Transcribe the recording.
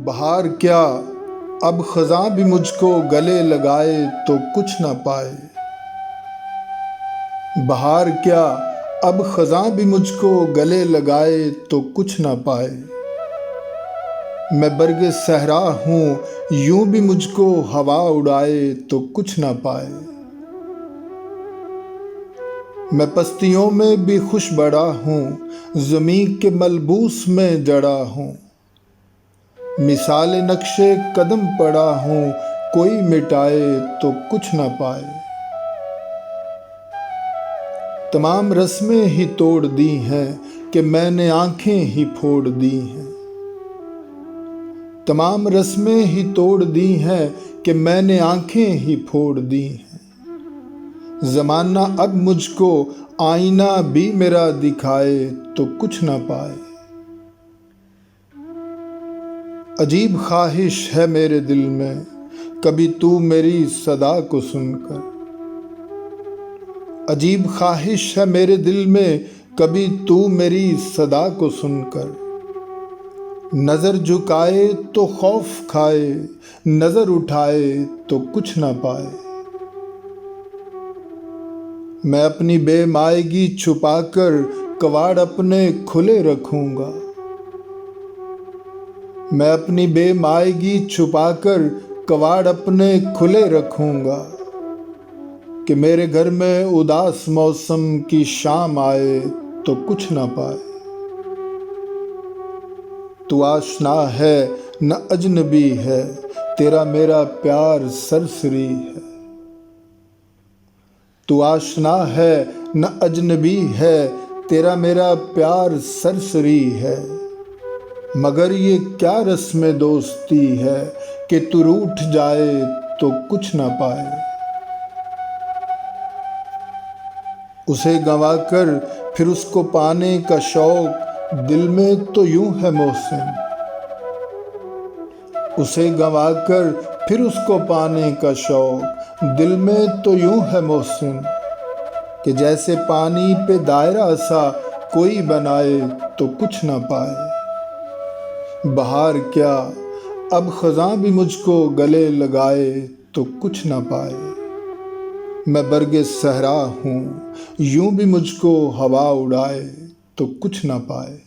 बहार क्या अब ख़ज़ां भी मुझको गले लगाए तो कुछ ना पाए। बहार क्या अब ख़ज़ां भी मुझको गले लगाए तो कुछ ना पाए। मैं बर्ग सहरा हूँ यूं भी मुझको हवा उड़ाए तो कुछ ना पाए। मैं पस्तियों में भी खुश बड़ा हूँ ज़मीं के मलबूस में जड़ा हूँ। मिसाल नक्शे कदम पड़ा हूँ कोई मिटाए तो कुछ ना पाए। तमाम रस्में ही तोड़ दी हैं कि मैंने आंखें ही फोड़ दी हैं। तमाम रस्में ही तोड़ दी हैं कि मैंने आंखें ही फोड़ दी हैं। ज़माना अब मुझको आईना भी मेरा दिखाए तो कुछ ना पाए। अजीब ख्वाहिश है मेरे दिल में कभी तू मेरी सदा को सुनकर। अजीब ख्वाहिश है मेरे दिल में कभी तू मेरी सदा को सुनकर। नज़र झुकाए तो खौफ खाए नज़र उठाए तो कुछ ना पाए। मैं अपनी बेमायगी छुपाकर कवाड़ अपने खुले रखूंगा। मैं अपनी बेमायगी छुपाकर कवाड़ अपने खुले रखूंगा कि मेरे घर में उदास मौसम की शाम आए तो कुछ ना पाए। तू आशना है न अजनबी है तेरा मेरा प्यार सरसरी है। तू आशना है न अजनबी है तेरा मेरा प्यार सरसरी है। मगर ये क्या रस्म दोस्ती है कि तू रूठ जाए तो कुछ ना पाए। उसे गंवाकर फिर उसको पाने का शौक दिल में तो यूं है मोहसिन। उसे गंवाकर फिर उसको पाने का शौक दिल में तो यूं है मोहसिन कि जैसे पानी पे दायरा सा कोई बनाए तो कुछ ना पाए। बहार क्या अब ख़ज़ां भी मुझको गले लगाए तो कुछ ना पाए। मैं बर्ग सहरा हूँ यूं भी मुझको हवा उड़ाए तो कुछ ना पाए।